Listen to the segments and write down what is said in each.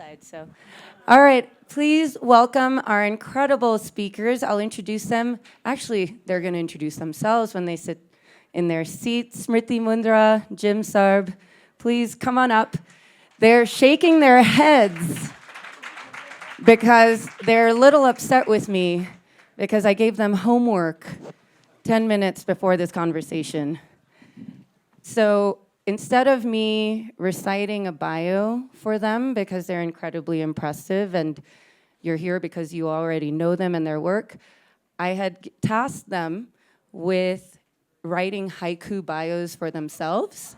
side. So, all right, please welcome our incredible speakers. I'll introduce them. Actually, they're going to introduce themselves when they sit in their seats. Smriti Mundhra, Jim Sarbh, please come on up. They're shaking their heads because they're a little upset with me because I gave them homework 10 minutes before this conversation. So instead of me reciting a bio for them because they're incredibly impressive and you're here because you already know them and their work, I had tasked them with writing haiku bios for themselves.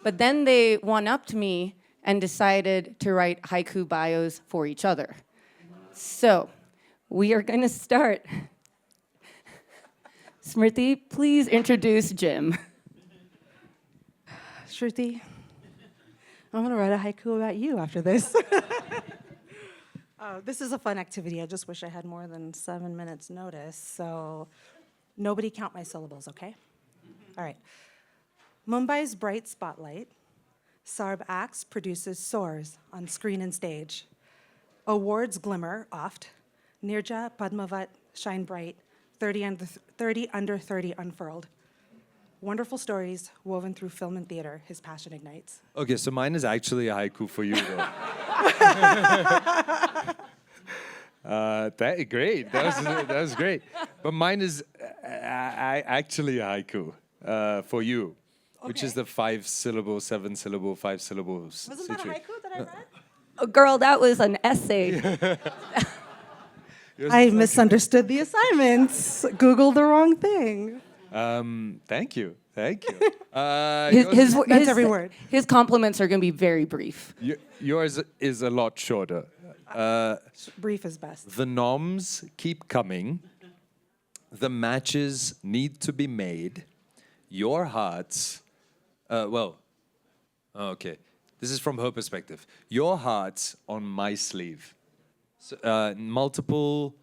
But then they one-upped me and decided to write haiku bios for each other. So we are going to start. Smriti, please introduce Jim. Shruti, I'm going to write a haiku about you after this. This is a fun activity. I just wish I had more than 7 minutes notice. So nobody count my syllables, okay? All right. Mumbai's bright spotlight. Sarbh acts, produces, soars on screen and stage. Awards glimmer oft. Nirja, Padmavat, shine bright. 30 under 30 unfurled. Wonderful stories woven through film and theater, his passion ignites. Okay, so mine is actually a haiku for you, though. Great. That was great. But mine is actually a haiku for you, which is the 5-syllable, 7-syllable, 5-syllable Wasn't that a haiku that I read? Oh, girl, that was an essay. I misunderstood the assignments. Googled the wrong thing. Thank you. His every word. His compliments are going to be very brief. Yours is a lot shorter. Brief is best. The noms keep coming. The matches need to be made. Your hearts, okay. This is from her perspective. Your heart's on my sleeve. So, multiple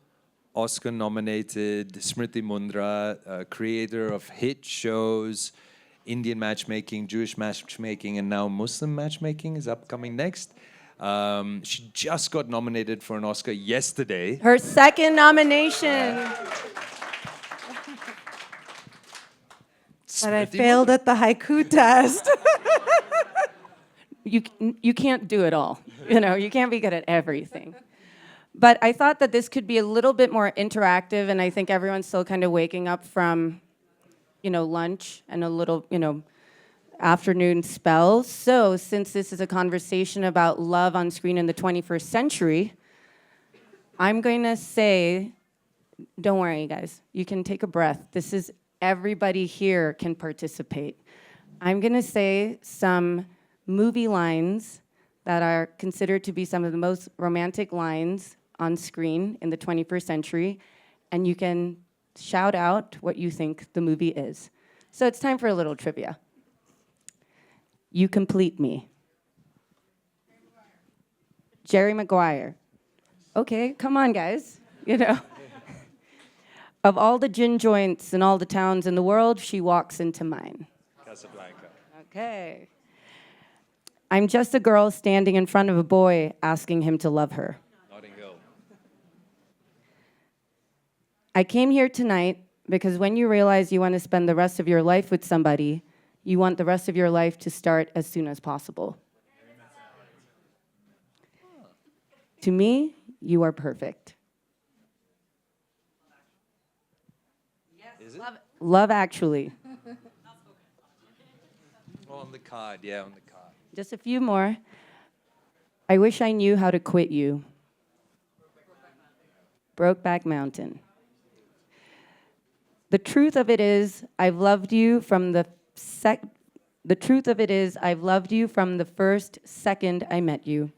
Oscar-nominated Smriti Mundhra, creator of hit shows, Indian matchmaking, Jewish matchmaking, and now Muslim matchmaking is upcoming next. She just got nominated for an Oscar yesterday. Her second nomination. But I failed at the haiku test. You can't do it all. You can't be good at everything. But I thought that this could be a little bit more interactive, and I think everyone's still kind of waking up from, lunch and a little, afternoon spell. So since this is a conversation about love on screen in the 21st century, I'm going to say, don't worry, guys. You can take a breath. Everybody here can participate. I'm going to say some movie lines that are considered to be some of the most romantic lines on screen in the 21st century, and you can shout out what you think the movie is. So it's time for a little trivia. You complete me. Jerry Maguire. Okay, come on, guys. Of all the gin joints in all the towns in the world, she walks into mine. Casablanca. Okay. I'm just a girl standing in front of a boy asking him to love her. Notting Hill. I came here tonight because when you realize you want to spend the rest of your life with somebody, you want the rest of your life to start as soon as possible. To me, you are perfect. Is it? Love Actually. Oh, on the card, yeah, on the card. Just a few more. I wish I knew how to quit you. Brokeback Mountain. The truth of it is, I've loved you from the first second I met you.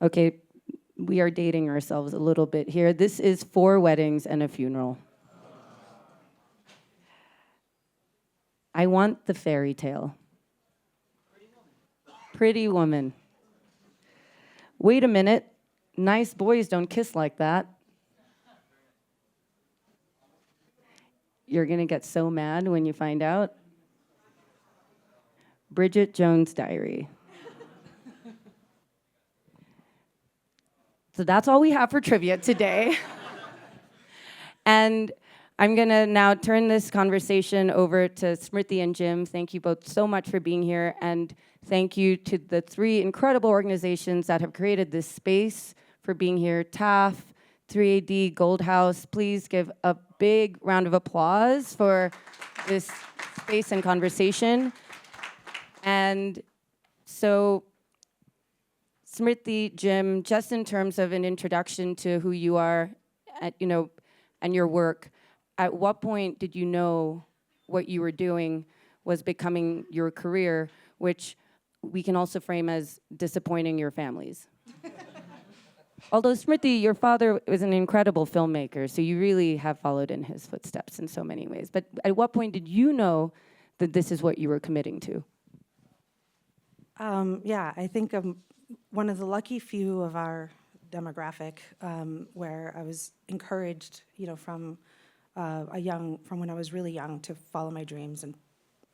Okay, we are dating ourselves a little bit here. This is 4 weddings and a funeral. I want the fairy tale. Pretty Woman. Wait a minute. Nice boys don't kiss like that. You're going to get so mad when you find out. Bridget Jones' Diary. So that's all we have for trivia today. And I'm going to now turn this conversation over to Smriti and Jim. Thank you both so much for being here. And thank you to the 3 incredible organizations that have created this space for being here. TAF, 3AD, Gold House. Please give a big round of applause for this space and conversation. And so, Smriti, Jim, just in terms of an introduction to who you are, and your work, at what point did you know what you were doing was becoming your career, which we can also frame as disappointing your families? Although, Smriti, your father was an incredible filmmaker, so you really have followed in his footsteps in so many ways. But at what point did you know that this is what you were committing to? Yeah, I think I'm one of the lucky few of our demographic where I was encouraged, from when I was really young to follow my dreams, and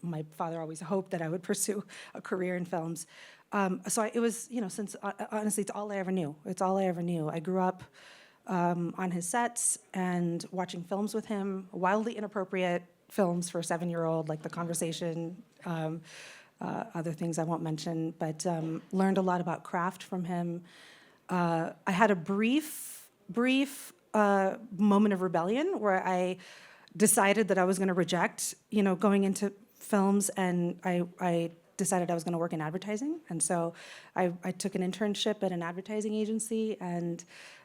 my father always hoped that I would pursue a career in films. It was, since honestly, it's all I ever knew. It's all I ever knew. I grew up on his sets and watching films with him, wildly inappropriate films for a 7-year-old, like The Conversation, other things I won't mention, but learned a lot about craft from him. I had a brief moment of rebellion where I decided that I was going to reject, going into films, and I decided I was going to work in advertising, and so I took an internship at an advertising agency, and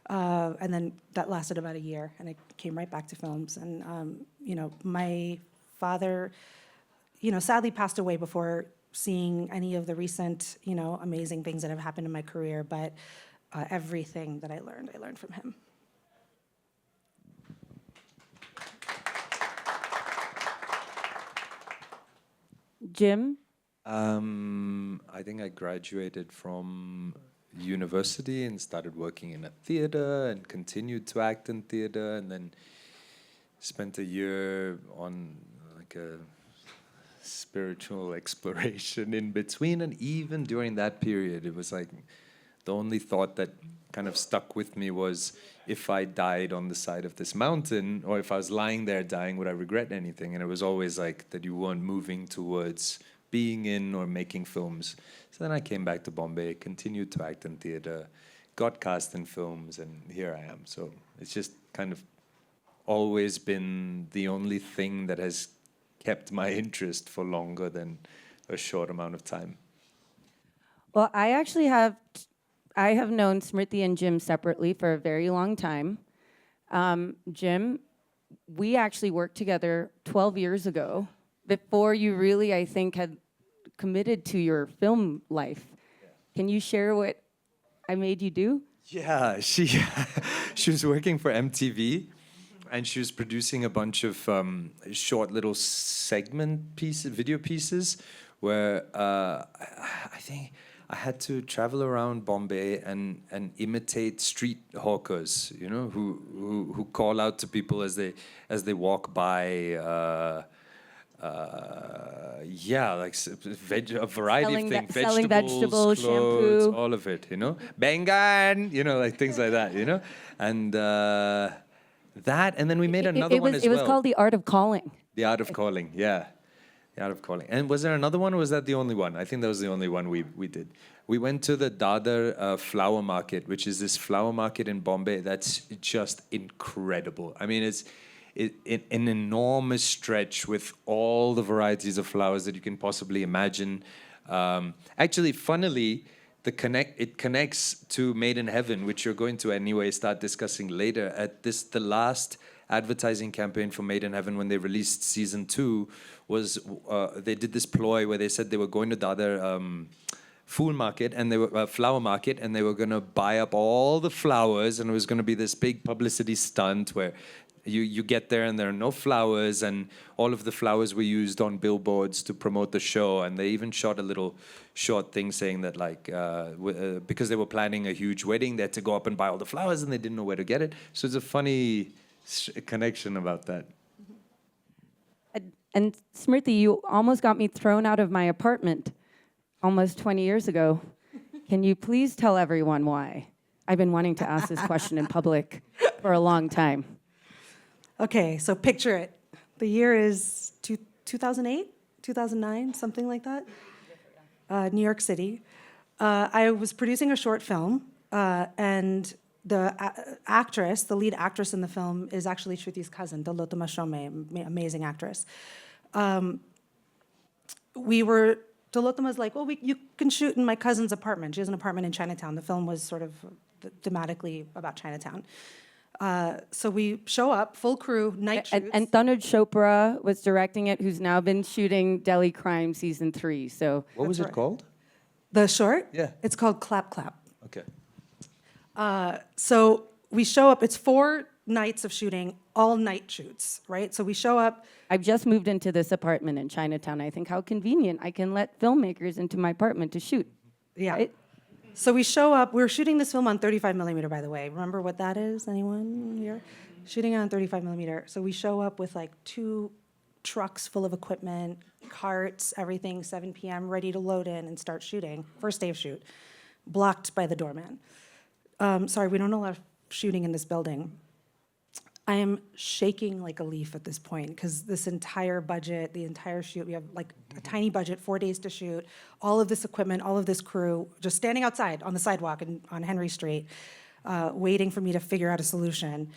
then that lasted about a year, and I came right back to films. And my father, sadly passed away before seeing any of the recent, amazing things that have happened in my career, but everything that I learned from him. Jim? I think I graduated from university and started working in a theater and continued to act in theater, and then spent a year on like a spiritual exploration in between. And even during that period, it was like the only thought that kind of stuck with me was, if I died on the side of this mountain, or if I was lying there dying, would I regret anything? And it was always like that you weren't moving towards being in or making films. So then I came back to Bombay, continued to act in theater, got cast in films, and here I am. So it's just kind of always been the only thing that has kept my interest for longer than a short amount of time. Well, I have known Smriti and Jim separately for a very long time. Jim, we actually worked together 12 years ago, before you really, I think, had committed to your film life. Can you share what I made you do? Yeah, she was working for MTV, and she was producing a bunch of short little video pieces, where I think I had to travel around Bombay and imitate street hawkers, who call out to people as they walk by. A variety of things, selling vegetables, clothes, shampoo, all of it, Bengan, like things like that, and that, and then we made another one as well. It was called The Art of Calling. The Art of Calling, yeah. The Art of Calling. And was there another one, or was that the only one? I think that was the only one we did. We went to the Dadar flower market, which is this flower market in Bombay that's just incredible. I mean, it's an enormous stretch with all the varieties of flowers that you can possibly imagine. Actually, funnily, it connects to Made in Heaven, which you're going to anyway start discussing later. The last advertising campaign for Made in Heaven, when they released season 2, was they did this ploy where they said they were going to Dadar fool market, and they were flower market, and they were going to buy up all the flowers, and it was going to be this big publicity stunt where you get there and there are no flowers, and all of the flowers were used on billboards to promote the show. And they even shot a little short thing saying that, like, because they were planning a huge wedding, they had to go up and buy all the flowers, and they didn't know where to get it. So it's a funny connection about that. And Smriti, you almost got me thrown out of my apartment almost 20 years ago. Can you please tell everyone why? I've been wanting to ask this question in public for a long time. Okay, so picture it. The year is 2008, 2009, something like that. New York City. I was producing a short film, and the actress, the lead actress in the film, is actually Shruti's cousin, Dalotama Shome, amazing actress. Dalotama's like, well, you can shoot in my cousin's apartment. She has an apartment in Chinatown. The film was sort of thematically about Chinatown. So we show up, full crew, night shoots. And Tanuj Chopra was directing it, who's now been shooting Delhi Crime season 3. So What was it called? The short? Yeah. It's called Clap Clap. Okay. So we show up, it's 4 nights of shooting, all night shoots, right? So we show up. I've just moved into this apartment in Chinatown. I think how convenient. I can let filmmakers into my apartment to shoot. Yeah. Right? So we show up, we're shooting this film on 35 millimeter, by the way. Remember what that is, anyone here? Shooting it on 35 millimeter. So we show up with like 2 trucks full of equipment, carts, everything, 7 p.m., ready to load in and start shooting. First day of shoot, blocked by the doorman. Sorry, we don't allow shooting in this building. I am shaking like a leaf at this point because this entire budget, the entire shoot, we have like a tiny budget, 4 days to shoot, all of this equipment, all of this crew, just standing outside on the sidewalk on Henry Street, waiting for me to figure out a solution.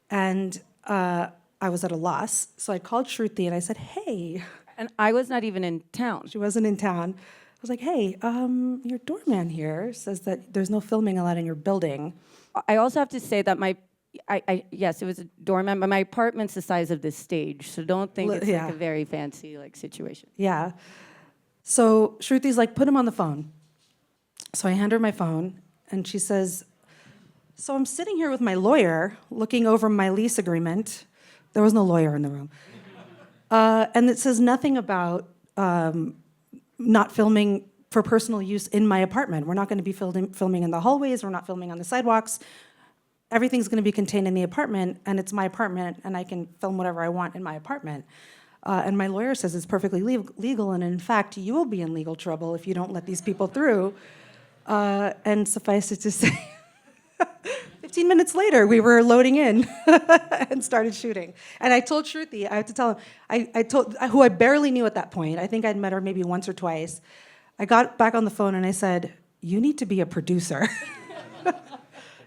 And I was at a loss, so I called Shruti and I said, hey. And I was not even in town. She wasn't in town. I was like, hey, your doorman here says that there's no filming allowed in your building. I also have to say that yes, it was a doorman, but my apartment's the size of this stage, so don't think it's like a very fancy like situation. Yeah. So Shruti's like, put him on the phone. So I hand her my phone, and she says, so I'm sitting here with my lawyer looking over my lease agreement. There was no lawyer in the room. And it says nothing about not filming for personal use in my apartment. We're not going to be filming in the hallways. We're not filming on the sidewalks. Everything's going to be contained in the apartment, and it's my apartment, and I can film whatever I want in my apartment. And my lawyer says it's perfectly legal, and in fact, you will be in legal trouble if you don't let these people through. And suffice it to say, 15 minutes later, we were loading in and started shooting. And I told Shruti, I have to tell him, I told, who I barely knew at that point, I think I'd met her maybe once or twice, I got back on the phone and I said, you need to be a producer.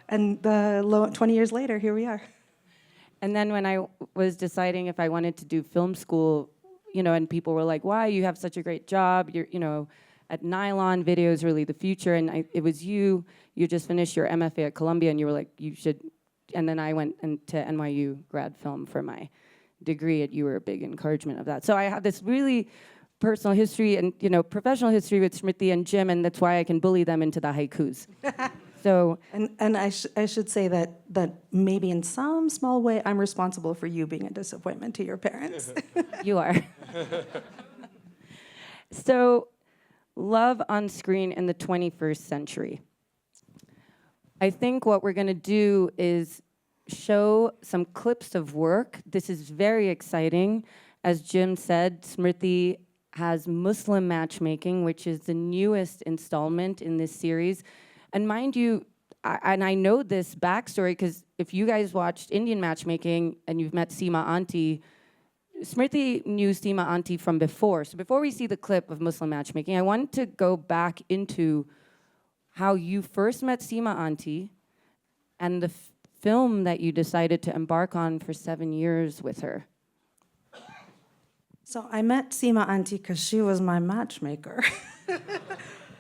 And 20 years later, here we are. And then when I was deciding if I wanted to do film school, and people were like, why, you have such a great job, you're, at Nylon, video is really the future, and it was you just finished your MFA at Columbia, and you were like, you should, and then I went to NYU grad film for my degree, and you were a big encouragement of that. So I have this really personal history and, professional history with Smriti and Jim, and that's why I can bully them into the haikus. So, and I should say that maybe in some small way I'm responsible for you being a disappointment to your parents. You are. So, love on screen in the 21st century. I think what we're going to do is show some clips of work. This is very exciting. As Jim said, Smriti has Muslim matchmaking, which is the newest installment in this series. And mind you, I know this backstory because if you guys watched Indian matchmaking and you've met Seema Auntie, Smriti knew Seema Auntie from before. So before we see the clip of Muslim matchmaking, I wanted to go back into how you first met Seema Auntie and the film that you decided to embark on for 7 years with her. So I met Seema Auntie because she was my matchmaker.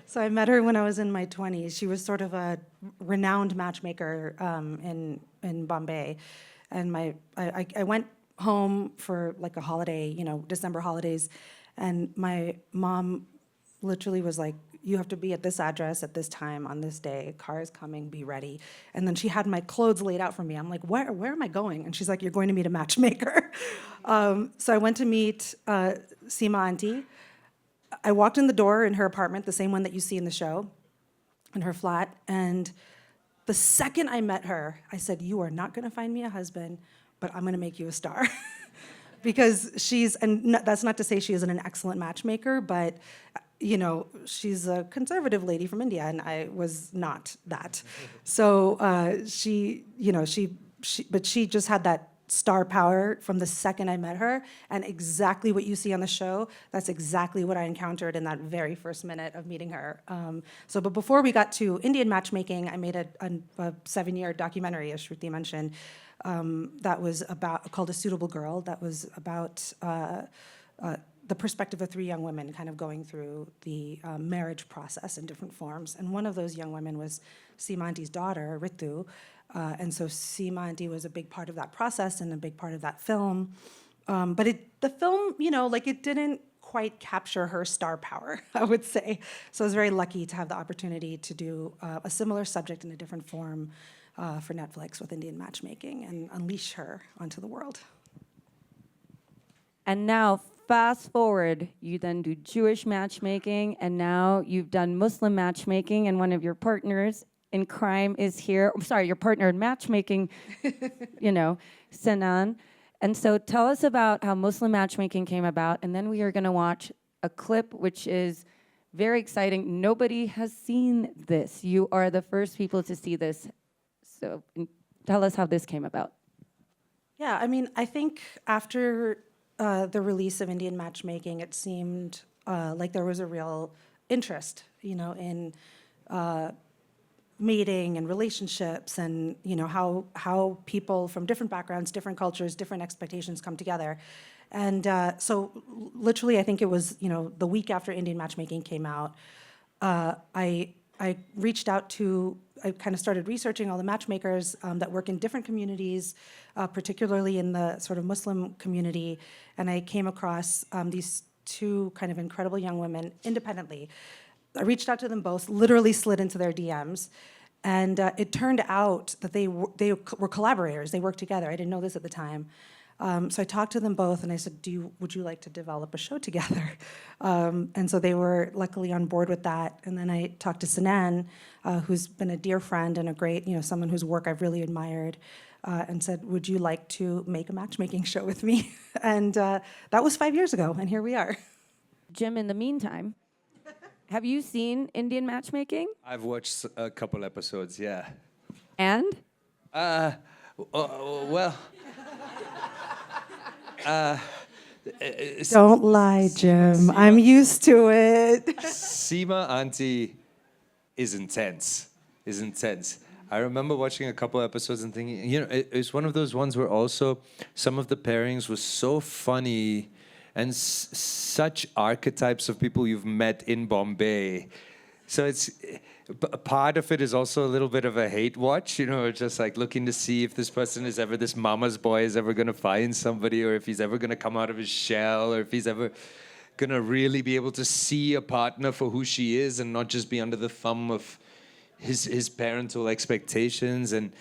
So I met her when I was in my 20s. She was sort of a renowned matchmaker in Bombay. And I went home for like a holiday, December holidays, and my mom literally was like, you have to be at this address at this time on this day, car is coming, be ready. And then she had my clothes laid out for me. I'm like, where am I going? And she's like, you're going to meet a matchmaker. So I went to meet Seema Auntie. I walked in the door in her apartment, the same one that you see in the show, in her flat, and the second I met her, I said, you are not gonna find me a husband, but I'm gonna make you a star. because that's not to say she isn't an excellent matchmaker, but you know, she's a conservative lady from India, and I was not that. So but she just had that star power from the second I met her, and exactly what you see on the show, that's exactly what I encountered in that very first minute of meeting her. But before we got to Indian matchmaking, I made a 7-year documentary, as Shruti mentioned, that was called A Suitable Girl, that was about the perspective of 3 young women kind of going through the marriage process in different forms. And one of those young women was Seema Aunty's daughter, Ritu. And so Seema Aunty was a big part of that process and a big part of that film. But the film, you know, like it didn't quite capture her star power, I would say. So I was very lucky to have the opportunity to do a similar subject in a different form for Netflix with Indian matchmaking and unleash her onto the world. And now, fast forward, you then do Jewish matchmaking, and now you've done Muslim matchmaking, and one of your partners in crime is here. I'm sorry, your partner in matchmaking, you know, Sinan. And so tell us about how Muslim matchmaking came about, and then we are going to watch a clip which is very exciting. Nobody has seen this. You are the first people to see this. So tell us how this came about. Yeah, I mean, I think after the release of Indian matchmaking, it seemed like there was a real interest, you know, in mating and relationships, and you know how people from different backgrounds, different cultures, different expectations come together. And so literally, I think it was, you know, the week after Indian matchmaking came out, I reached out to, I kind of started researching all the matchmakers that work in different communities, particularly in the sort of Muslim community, and I came across these 2 kind of incredible young women independently. I reached out to them both, literally slid into their DMs, and it turned out that they were collaborators. They worked together. I didn't know this at the time. So I talked to them both, and I said, would you like to develop a show together? And so they were luckily on board with that. And then I talked to Sinan, who's been a dear friend and a great, you know, someone whose work I've really admired, and said, would you like to make a matchmaking show with me? And that was 5 years ago, and here we are. Jim, in the meantime, have you seen Indian matchmaking? I've watched a couple episodes, yeah. And? Well... Don't lie, Jim. I'm used to it. Seema Aunty is intense. I remember watching a couple episodes and thinking, you know, it's one of those ones where also some of the pairings was so funny and such archetypes of people you've met in Bombay. So it's part of it is also a little bit of a hate watch, you know, just like looking to see if this person is ever, this mama's boy is ever going to find somebody, or if he's ever going to come out of his shell, or if he's ever going to really be able to see a partner for who she is and not just be under the thumb of his parental expectations. And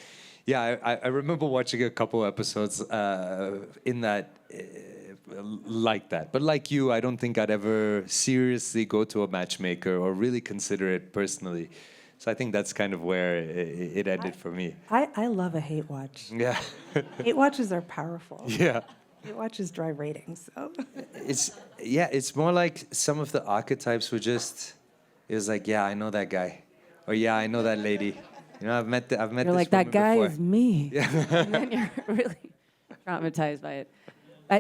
yeah, I remember watching a couple episodes in that, like that. But like you, I don't think I'd ever seriously go to a matchmaker or really consider it personally. So I think that's kind of where it ended for me. I love a hate watch. Yeah. Hate watches are powerful. Yeah. Hate watches drive ratings. So. It's more like some of the archetypes were just, it was like, yeah, I know that guy. Or yeah, I know that lady. You know, I've met You're this like, that woman guy before. is me. Yeah. And then you're really traumatized by it.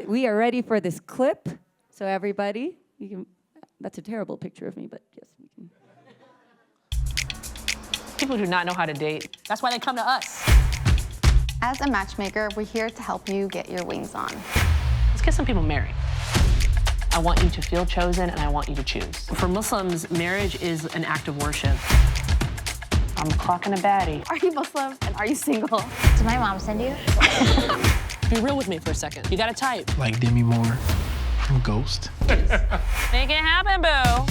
We are ready for this clip. So everybody, you can, that's a terrible picture of me, but yes, we can. People do not know how to date. That's why they come to us. As a matchmaker, we're here to help you get your wings on. Let's get some people married. I want you to feel chosen, and I want you to choose. For Muslims, marriage is an act of worship. I'm clocking a baddie. Are you Muslim and are you single? Did my mom send you? Be real with me for a second. You got a type. Like Demi Moore from Ghost. Make it happen, boo.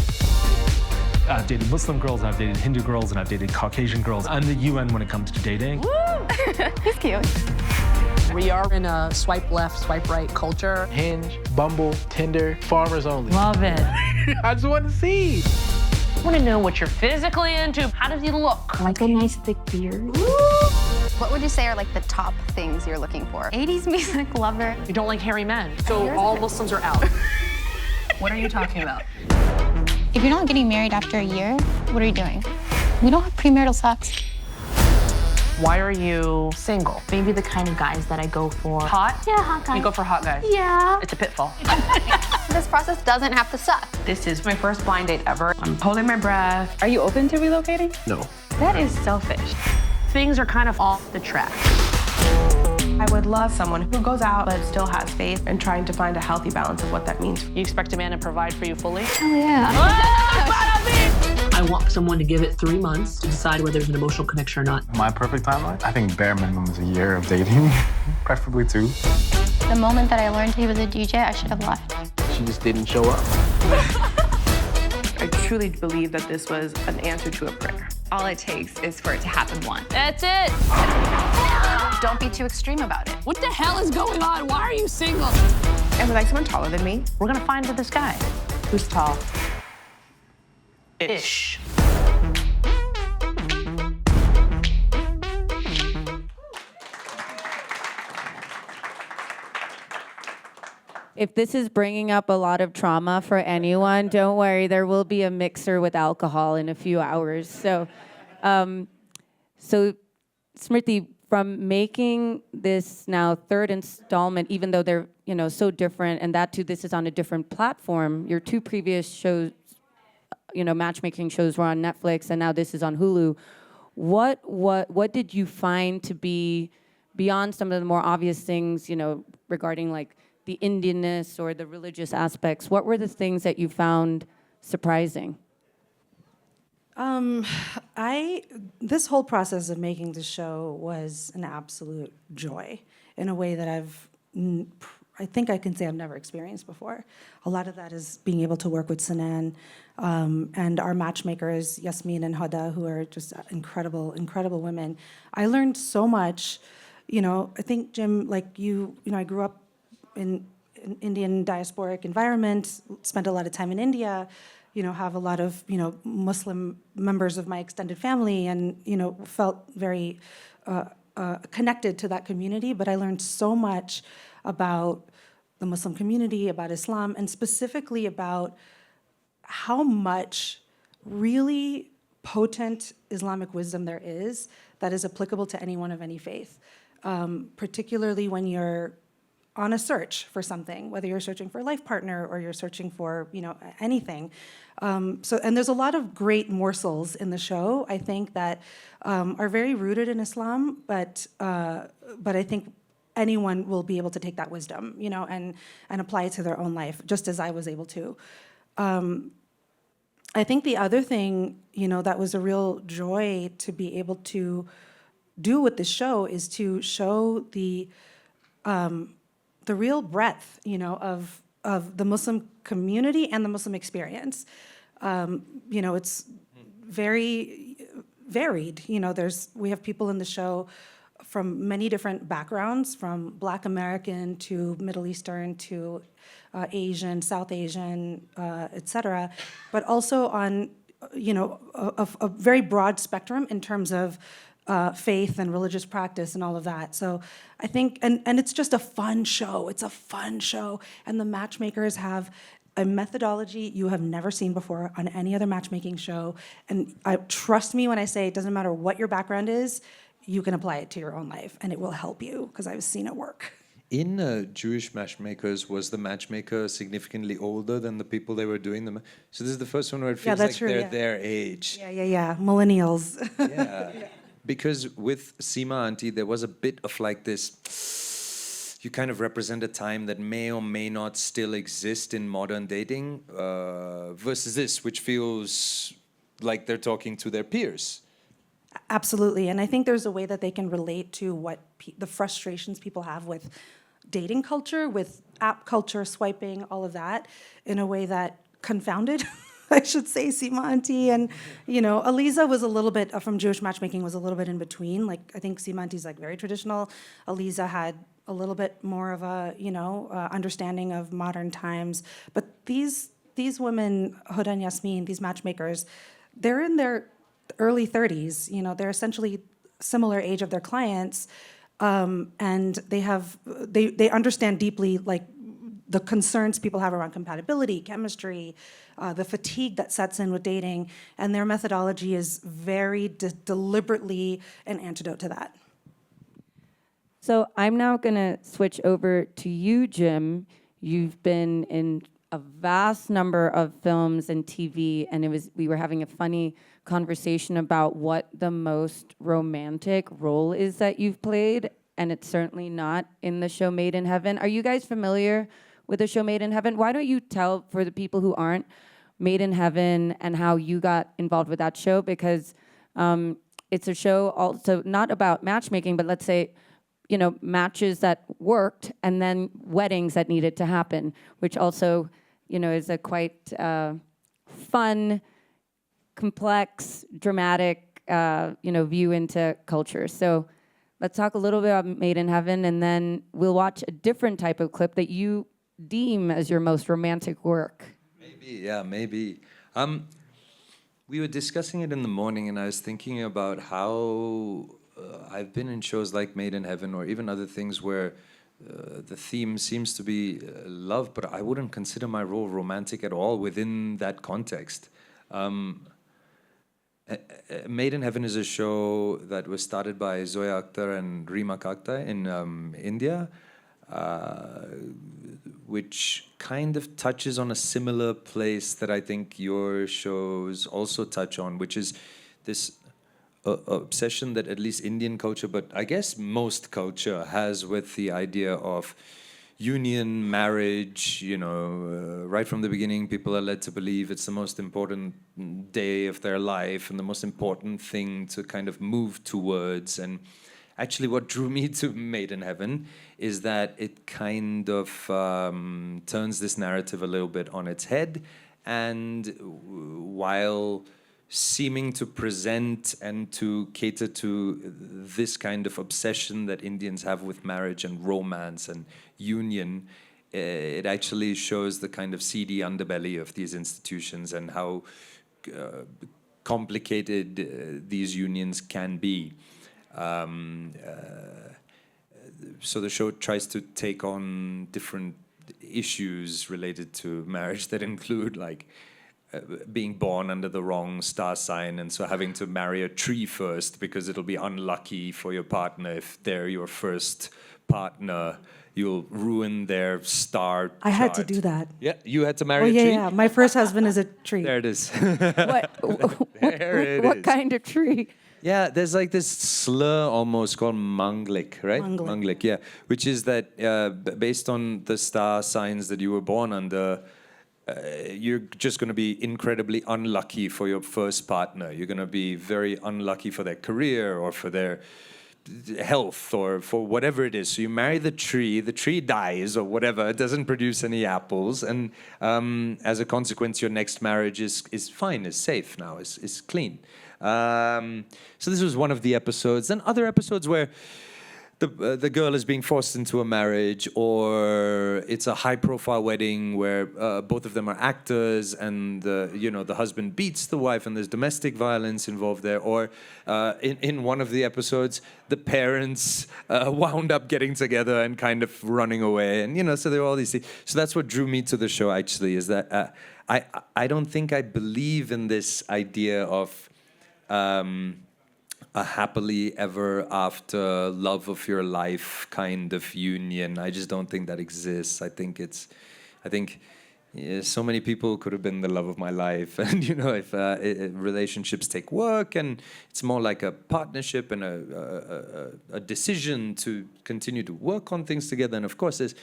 I've dated Muslim girls, I've dated Hindu girls, and I've dated Caucasian girls. I'm the UN when it comes to dating. Woo! He's cute. We are in a swipe left, swipe right culture. Hinge, Bumble, Tinder, Farmers Only. Love it. I just want to see. I want to know what you're physically into. How does he look? Like a nice thick beard. Woo! What would you say are like the top things you're looking for? 80s music lover. You don't like hairy men, so all Muslims are out. What are you talking about? If you're not getting married after a year, what are you doing? We don't have premarital sex. Why are you single? Maybe the kind of guys that I go for. Hot? Yeah, hot guy. You go for hot guys. Yeah. It's a pitfall. This process doesn't have to suck. This is my first blind date ever. I'm holding my breath. Are you open to relocating? No. That is selfish. Things are kind of off the track. I would love someone who goes out but still has faith and trying to find a healthy balance of what that means. You expect a man to provide for you fully? Oh, yeah. I want someone to give it 3 months to decide whether there's an emotional connection or not. My perfect timeline? I think bare minimum is a year of dating, preferably 2. The moment that I learned he was a DJ, I should have left. She just didn't show up. I truly believe that this was an answer to a prayer. All it takes is for it to happen once. That's it. Don't be too extreme about it. What the hell is going on? Why are you single? And would like someone taller than me? We're gonna find this guy. Who's tall? Ish. If this is bringing up a lot of trauma for anyone, don't worry, there will be a mixer with alcohol in a few hours. So Smriti, from making this now third installment, even though they're so different, and that too, this is on a different platform. Your 2 previous shows, matchmaking shows were on Netflix, and now this is on Hulu. What did you find to be beyond some of the more obvious things, regarding like the Indianness or the religious aspects? What were the things that you found surprising? This whole process of making the show was an absolute joy in a way that I think I can say I've never experienced before. A lot of that is being able to work with Sanan and our matchmakers, Yasmin and Hada, who are just incredible, incredible women. I learned so much. I think, Jim, like you, I grew up in an Indian diasporic environment, spent a lot of time in India, have a lot of, Muslim members of my extended family and, felt very connected to that community. But I learned so much about the Muslim community, about Islam, and specifically about how much really potent Islamic wisdom there is that is applicable to anyone of any faith, particularly when you're on a search for something, whether you're searching for a life partner or you're searching for, anything. And there's a lot of great morsels in the show, I think, that are very rooted in Islam, but I think anyone will be able to take that wisdom, and apply it to their own life, just as I was able to. I think the other thing, that was a real joy to be able to do with this show is to show the real breadth, of the Muslim community and the Muslim experience. It's very varied. We have people in the show from many different backgrounds, from Black American to Middle Eastern to Asian, South Asian, et cetera, but also on, a very broad spectrum in terms of faith and religious practice and all of that. So I think, and it's just a fun show. It's a fun show. And the matchmakers have a methodology you have never seen before on any other matchmaking show. And trust me when I say it doesn't matter what your background is, you can apply it to your own life and it will help you, because I've seen it work. In Jewish matchmakers, was the matchmaker significantly older than the people they were doing them? So this is the first one where it feels like they're their age. Yeah. Millennials. Yeah. Because with Seema Auntie, there was a bit of like this, you kind of represent a time that may or may not still exist in modern dating, versus this, which feels like they're talking to their peers. Absolutely, and I think there's a way that they can relate to what the frustrations people have with dating culture, with app culture, swiping, all of that, in a way that confounded, I should say, Seema Auntie. And, Aliza was a little bit, from Jewish matchmaking, was a little bit in between. Like, I think Seema Auntie's like very traditional. Aliza had a little bit more of a, understanding of modern times. But these women, Huda and Yasmin, these matchmakers, they're in their early 30s. They're essentially similar age of their clients, and they understand deeply like the concerns people have around compatibility, chemistry, the fatigue that sets in with dating, and their methodology is very deliberately an antidote to that. So I'm now going to switch over to you, Jim. You've been in a vast number of films and TV, and we were having a funny conversation about what the most romantic role is that you've played, and it's certainly not in the show Made in Heaven. Are you guys familiar with the show Made in Heaven? Why don't you tell, for the people who aren't, Made in Heaven and how you got involved with that show? Because it's a show also not about matchmaking, but let's say, you know, matches that worked and then weddings that needed to happen, which also, you know, is a quite fun, complex, dramatic, you know, view into culture. So let's talk a little bit about Made in Heaven, and then we'll watch a different type of clip that you deem as your most romantic work. Maybe, yeah, maybe. We were discussing it in the morning, and I was thinking about how I've been in shows like Made in Heaven or even other things where the theme seems to be love, but I wouldn't consider my role romantic at all within that context. Made in Heaven is a show that was started by Zoya Akhtar and Reema Kakta in India, which kind of touches on a similar place that I think your shows also touch on, which is this obsession that at least Indian culture, but I guess most culture has with the idea of union, marriage. You know, right from the beginning, people are led to believe it's the most important day of their life and the most important thing to kind of move towards. And actually what drew me to Made in Heaven is that it kind of turns this narrative a little bit on its head, and while seeming to present and to cater to this kind of obsession that Indians have with marriage and romance and union, it actually shows the kind of seedy underbelly of these institutions and how complicated these unions can be. So the show tries to take on different issues related to marriage that include like being born under the wrong star sign, and so having to marry a tree first because it'll be unlucky for your partner. If they're your first partner, you'll ruin their star I had to chart. do that. Yeah, you had to marry Oh, a yeah, tree? yeah. My first husband is a tree. There it is. What kind of tree? Yeah, there's like this slur almost called manglik, right? Manglik, yeah. Which is that based on the star signs that you were born under, you're just going to be incredibly unlucky for your first partner. You're going to be very unlucky for their career or for their health or for whatever it is. So you marry the tree dies or whatever, it doesn't produce any apples, and as a consequence, your next marriage is fine, is safe now, is clean. So this was one of the episodes. Then other episodes where the girl is being forced into a marriage, or it's a high-profile wedding where both of them are actors, and the husband beats the wife, and there's domestic violence involved there. Or in one of the episodes, the parents wound up getting together and kind of running away, and so there are all these things. So that's what drew me to the show. Actually, is that I don't think I believe in this idea of a happily ever after love of your life kind of union. I just don't think that exists. I think so many people could have been the love of my life, and if relationships take work, and it's more like a partnership and a decision to continue to work on things together. And of course, there's,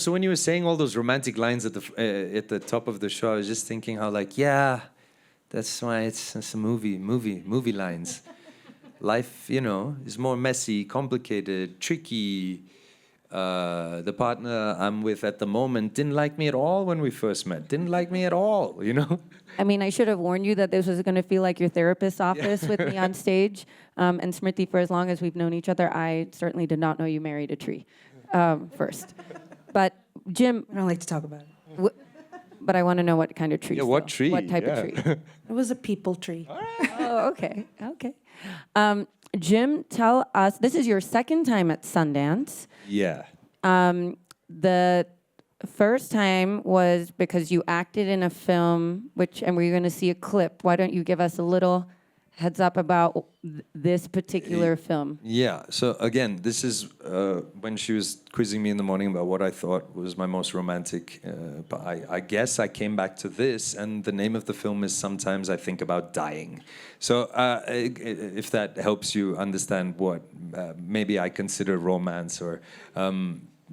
so when you were saying all those romantic lines at the top of the show, I was just thinking how that's why it's a movie lines. Life, is more messy, complicated, tricky. The partner I'm with at the moment didn't like me at all when we first met. Didn't like me at all, I mean, I should have warned you that this was going to feel like your therapist's office with me on stage. And Smriti, for as long as we've known each other, I certainly did not know you married a tree first. But Jim, I don't like to talk about it. But I want to know what kind of tree. Yeah, what tree? What type of tree? It was a people tree. Oh, Oh, okay. Okay. Jim, tell us, this is your second time at Sundance. Yeah. The first time was because you acted in a film, and we're going to see a clip. Why don't you give us a little heads up about this particular film? Yeah. So again, this is when she was quizzing me in the morning about what I thought was my most romantic. But I guess I came back to this, and the name of the film is Sometimes I Think About Dying. So if that helps you understand what maybe I consider romance, or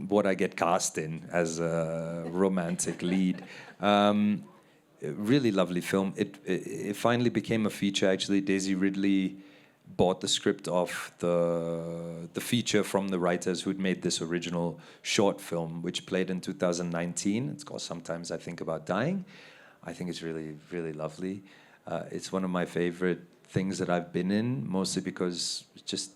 what I get cast in as a romantic lead. Really lovely film. It finally became a feature. Actually, Daisy Ridley bought the script of the feature from the writers who'd made this original short film, which played in 2019. It's called Sometimes I Think About Dying. I think it's really, really lovely. It's one of my favorite things that I've been in, mostly because it's just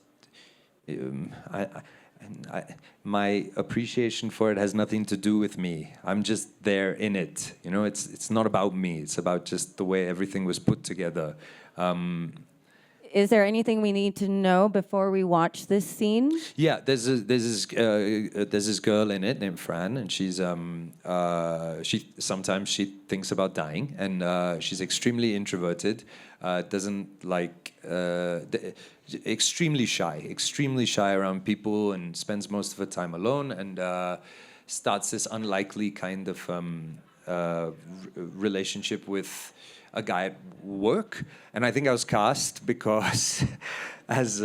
my appreciation for it has nothing to do with me. I'm just there in it. You know, it's not about me. It's about just the way everything was put together. Is there anything we need to know before we watch this scene? Yeah, there's this girl in it named Fran, and she's sometimes she thinks about dying, and she's extremely introverted, doesn't like. Extremely shy around people, and spends most of her time alone, and starts this unlikely kind of relationship with a guy at work. And I think I was cast because, as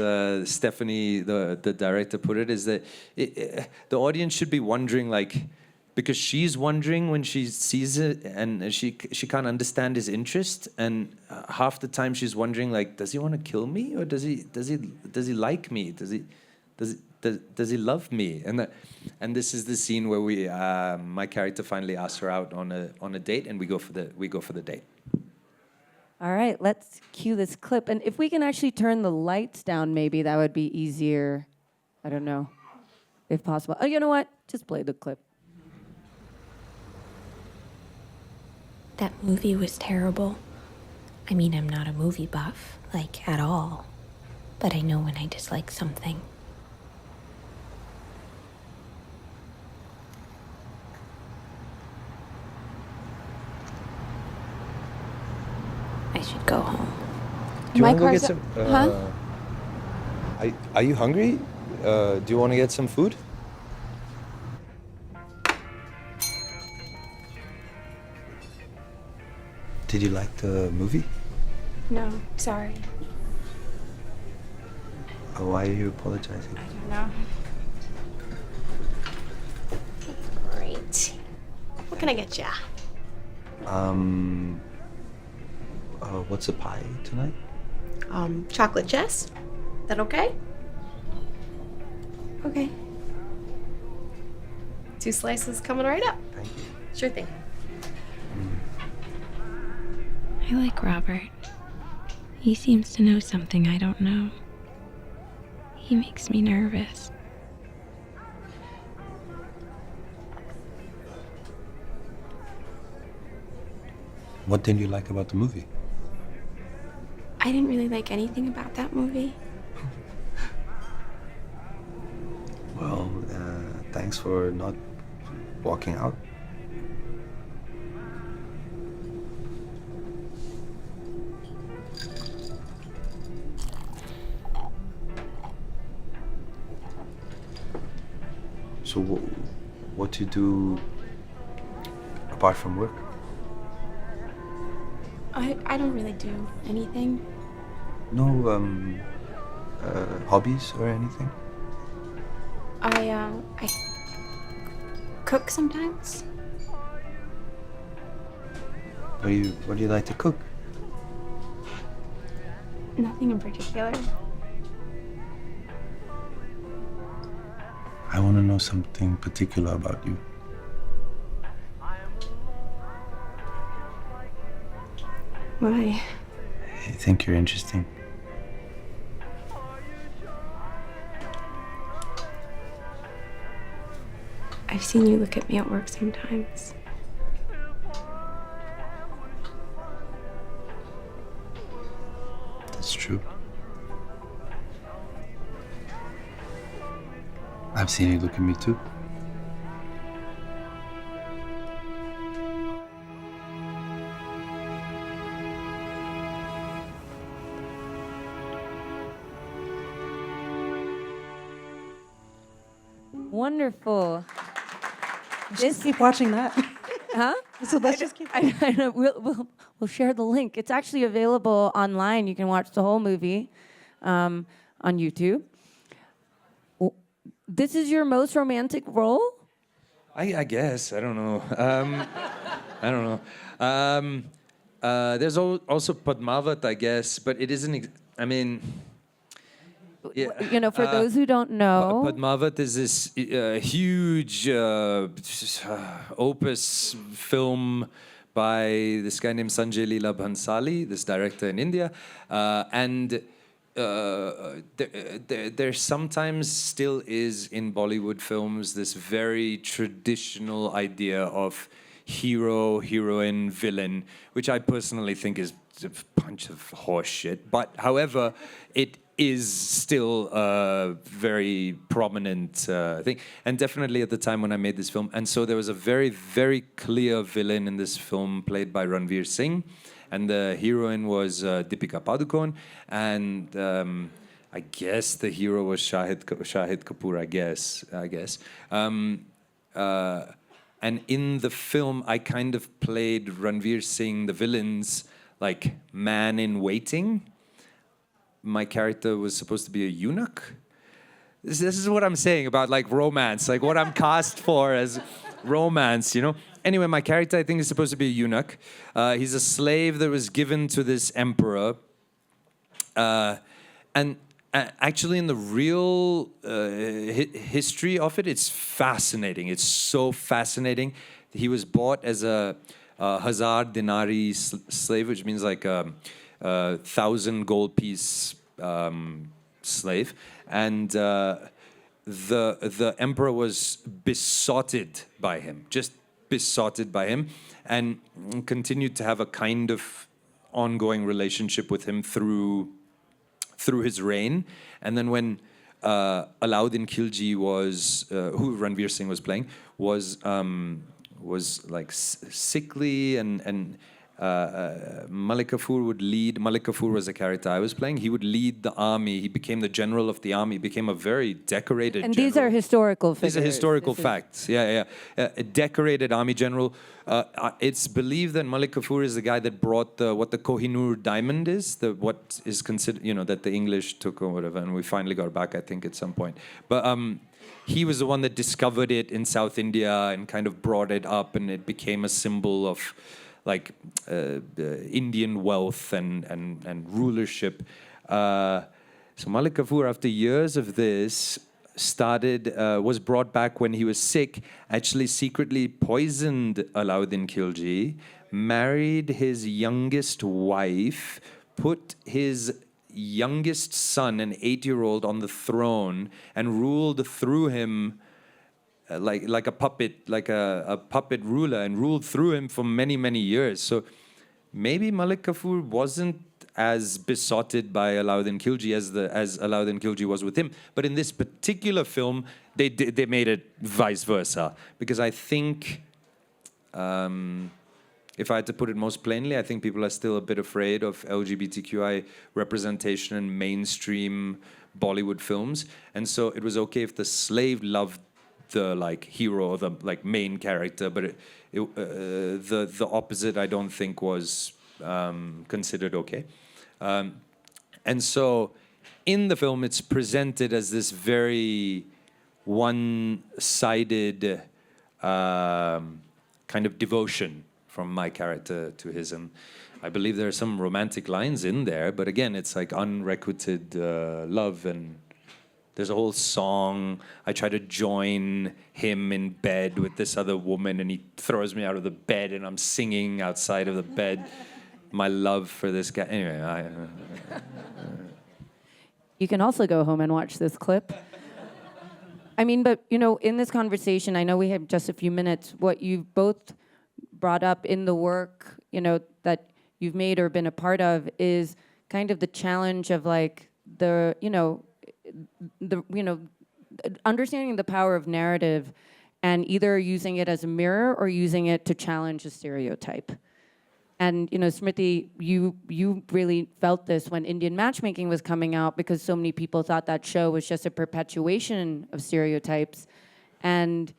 Stephanie, the director, put it, is that the audience should be wondering, like, because she's wondering when she sees it, and she can't understand his interest, and half the time she's wondering, like, does he want to kill me, or does he like me, does he love me? And this is the scene where we my character finally asks her out on a date, and we go for the date. All right, let's cue this clip, and if we can actually turn the lights down, maybe that would be easier. I don't know, if possible. Oh, you know what? Just play the clip. That movie was terrible. I mean, I'm not a movie buff, like, at all. But I know when I dislike something. I should go home. Do you want to go get some? Are you hungry? Do you want to get some food? Did you like the movie? No, sorry. Why are you apologizing? I don't know. Great. What can I get ya? What's the pie tonight? Chocolate chess? That okay? Okay. 2 slices coming right up. Thank you. Sure thing. I like Robert. He seems to know something I don't know. He makes me nervous. What didn't you like about the movie? I didn't really like anything about that movie. Well, thanks for not walking out. So what do you do apart from work? I don't really do anything. No hobbies or anything? I cook sometimes. What do you like to cook? Nothing in particular. I want to know something particular about you. Why? I think you're interesting. I've seen you look at me at work sometimes. true. I've seen you look at me too. Wonderful. Just keep watching that. Huh? So let's just keep. I know. We'll share the link. It's actually available online. You can watch the whole movie on YouTube. This is your most romantic role? I guess. I don't know. I don't know. There's also Padmavat, I guess, but it isn't. I mean, yeah, You know, for those who don't know, Padmavat is this huge opus film by this guy named Sanjay Leela Bhansali, this director in India, and there sometimes still is in Bollywood films this very traditional idea of hero, heroine, villain, which I personally think is a bunch of horse shit. But however, it is still a very prominent thing. And definitely at the time when I made this film. And so there was a very, very clear villain in this film played by Ranveer Singh. And the heroine was Deepika Padukone. And I guess the hero was Shahid Kapoor, I guess. And in the film, I kind of played Ranveer Singh, the villain's like man in waiting. My character was supposed to be a eunuch. This is what I'm saying about like romance, like what I'm cast for as romance, you know? Anyway, my character, I think, is supposed to be a eunuch. He's a slave that was given to this emperor. And actually, in the real history of it, it's fascinating. It's so fascinating. He was bought as a Hazar Dinari slave, which means like 1,000 gold piece slave, and the emperor was besotted by him, just besotted by him, and continued to have a kind of ongoing relationship with him through his reign. And then when Alauddin Khilji was, who Ranveer Singh was playing, was like sickly, and Malik Kafur would lead. Malik Kafur was the character I was playing. He would lead the army. He became the general of the army. Became a very decorated. and general. these are historical figures. These are historical facts. Yeah. A decorated army general. It's believed that Malik Kafur is the guy that brought what the Kohinoor diamond is, what is considered, that the English took or whatever, and we finally got back, I think, at some point. But he was the one that discovered it in South India and kind of brought it up, and it became a symbol of like Indian wealth and rulership. So Malik Kafur, after years of this, was brought back when he was sick, actually secretly poisoned Alauddin Khilji, married his youngest wife, put his youngest son, an 8-year-old, on the throne, and ruled through him like a puppet, like a puppet ruler, and ruled through him for many, many years. So maybe Malik Kafur wasn't as besotted by Alauddin Khilji as Alauddin Khilji was with him. But in this particular film, they made it vice versa. Because I think, if I had to put it most plainly, I think people are still a bit afraid of LGBTQI representation in mainstream Bollywood films. And so it was okay if the slave loved the hero or the main character, but the opposite I don't think was considered okay. And so in the film, it's presented as this very one-sided kind of devotion from my character to his. And I believe there are some romantic lines in there, but again, it's like unrequited love, and there's a whole song. I try to join him in bed with this other woman, and he throws me out of the bed, and I'm singing outside of the bed my love for this guy. Anyway, You can also go home and watch this clip. I mean, but, in this conversation, I know we have just a few minutes. What you've both brought up in the work, that you've made or been a part of is kind of the challenge of like the understanding the power of narrative and either using it as a mirror or using it to challenge a stereotype. And Smriti, you really felt this when Indian Matchmaking was coming out, because so many people thought that show was just a perpetuation of stereotypes. And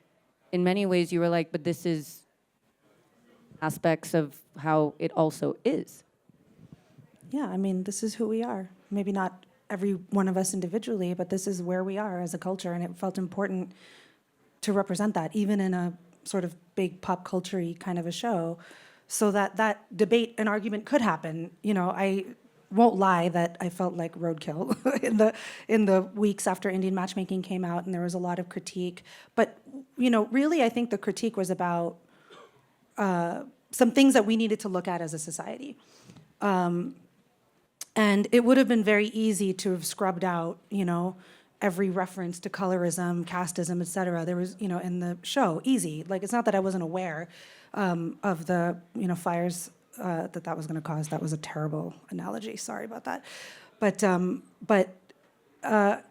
in many ways you were like, but this is aspects of how it also is. Yeah, I mean, this is who we are. Maybe not every one of us individually, but this is where we are as a culture, and it felt important to represent that, even in a sort of big pop culture-y kind of a show, so that that debate and argument could happen. I won't lie that I felt like roadkill in the weeks after Indian Matchmaking came out, and there was a lot of critique. But really, I think the critique was about some things that we needed to look at as a society. And it would have been very easy to have scrubbed out, every reference to colorism, casteism, et cetera. There was, in the show, easy. Like, it's not that I wasn't aware of the, fires that was going to cause. That was a terrible analogy. Sorry about that. But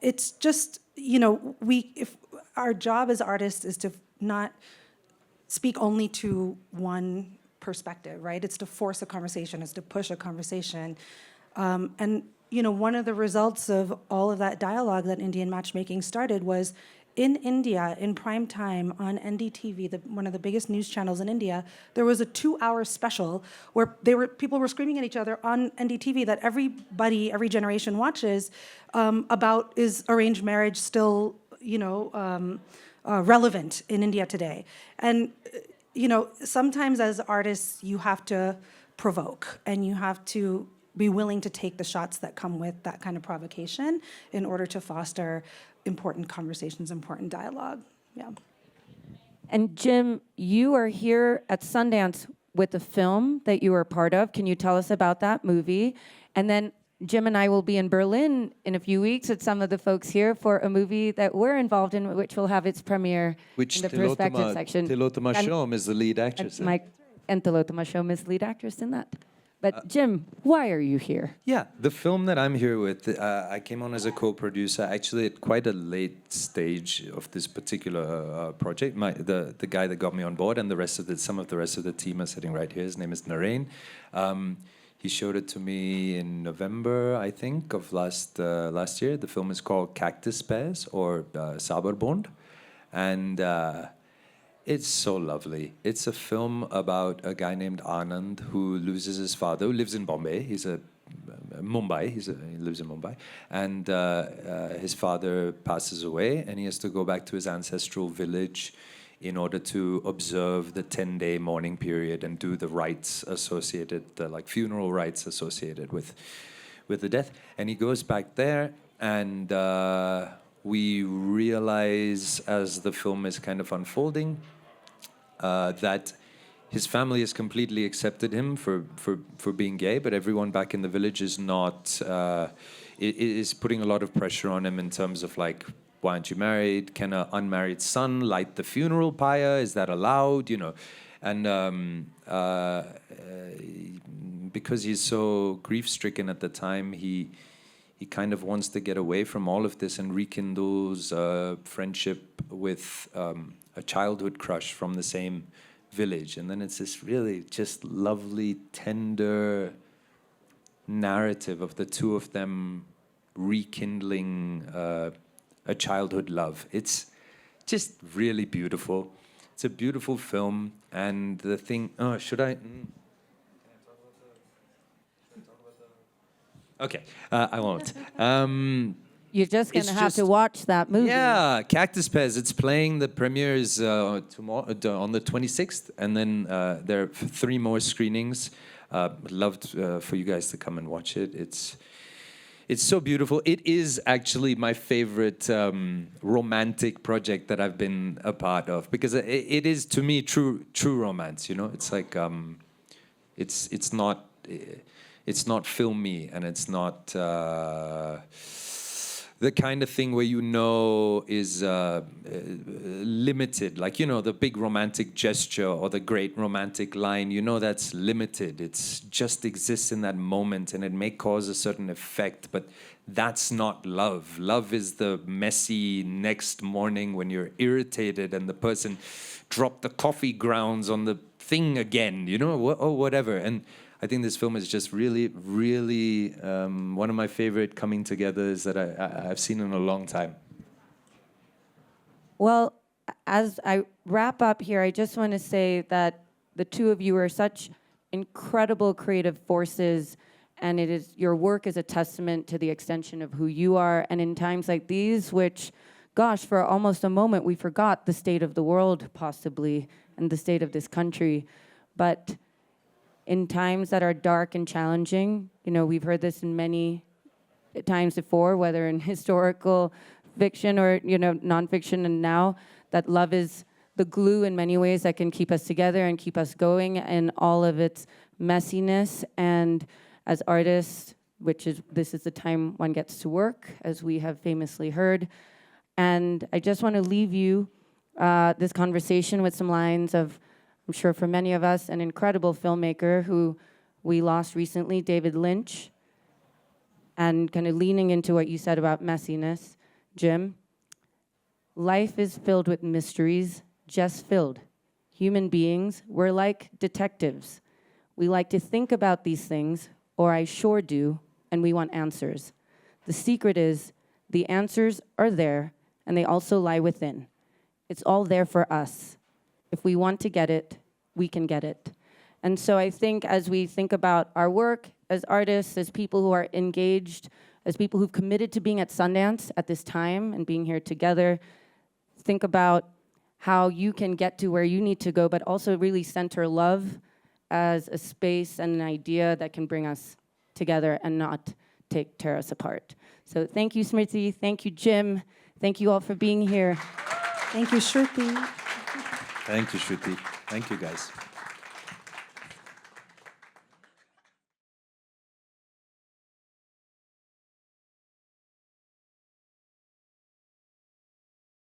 it's just, if our job as artists is to not speak only to one perspective, right? It's to force a conversation. It's to push a conversation. And one of the results of all of that dialogue that Indian Matchmaking started was in India, in prime time on NDTV, one of the biggest news channels in India, there was a 2-hour special where people were screaming at each other on NDTV that everybody, every generation watches, about, is arranged marriage still, relevant in India today? And sometimes as artists, you have to provoke, and you have to be willing to take the shots that come with that kind of provocation in order to foster important conversations, important dialogue. Yeah. And Jim, you are here at Sundance with a film that you were a part of. Can you tell us about that movie? And then Jim and I will be in Berlin in a few weeks with some of the folks here for a movie that we're involved in, which will have its premiere in the perspective section. Tilotoma Shom is the lead actress. And Tilotoma Shom is lead actress in that. But Jim, why are you here? Yeah, the film that I'm here with, I came on as a co-producer, actually at quite a late stage of this particular project. The guy that got me on board, and some of the rest of the team are sitting right here. His name is Narain. He showed it to me in November, I think, of last year. The film is called Cactus Pears, or Saberbond, and it's so lovely. It's a film about a guy named Anand who loses his father, who lives in Bombay. He lives in Mumbai. And his father passes away, and he has to go back to his ancestral village in order to observe the 10-day mourning period and do the rites associated, like funeral rites associated with the death. And he goes back there, and we realize as the film is kind of unfolding that his family has completely accepted him for being gay, but everyone back in the village is not, is putting a lot of pressure on him in terms of like, why aren't you married? Can an unmarried son light the funeral pyre? Is that allowed? And because he's so grief-stricken at the time, he kind of wants to get away from all of this and rekindles friendship with a childhood crush from the same village. And then it's this really just lovely, tender narrative of the two of them rekindling a childhood love. It's just really beautiful. It's a beautiful film. And the thing, should I? Okay, I won't. You're just going to have to watch that movie. Yeah, Cactus Pears. It's playing. The premiere is tomorrow on the 26th, and then there are 3 more screenings. Loved for you guys to come and watch it. It's so beautiful. It is actually my favorite romantic project that I've been a part of, because it is, to me, true romance. It's like it's not filmy, and it's not the kind of thing where you know is limited, like, you know, the big romantic gesture or the great romantic line, you know that's limited. It's just exists in that moment, and it may cause a certain effect, but that's not love. Love is the messy next morning when you're irritated and the person dropped the coffee grounds on the thing again, you know, or whatever. And I think this film is just really, really one of my favorite coming togethers that I've seen in a long time. Well, as I wrap up here, I just want to say that the two of you are such incredible creative forces, and your work is a testament to the extension of who you are. And in times like these, which, gosh, for almost a moment, we forgot the state of the world, possibly, and the state of this country. But in times that are dark and challenging, you know, we've heard this in many times before, whether in historical fiction or, you know, nonfiction, and now that love is the glue in many ways that can keep us together and keep us going in all of its messiness. And as artists, this is the time one gets to work, as we have famously heard. And I just want to leave you this conversation with some lines of, I'm sure for many of us, an incredible filmmaker who we lost recently, David Lynch, and kind of leaning into what you said about messiness, Jim. Life is filled with mysteries, just filled. Human beings, we're like detectives. We like to think about these things, or I sure do, and we want answers. The secret is the answers are there, and they also lie within. It's all there for us. If we want to get it, we can get it. And so I think as we think about our work as artists, as people who are engaged, as people who've committed to being at Sundance at this time and being here together, think about how you can get to where you need to go, but also really center love as a space and an idea that can bring us together and not tear us apart. So thank you, Smriti. Thank you, Jim. Thank you all for being here. Thank you, Shruti. Thank you, Shruti. Thank you, guys.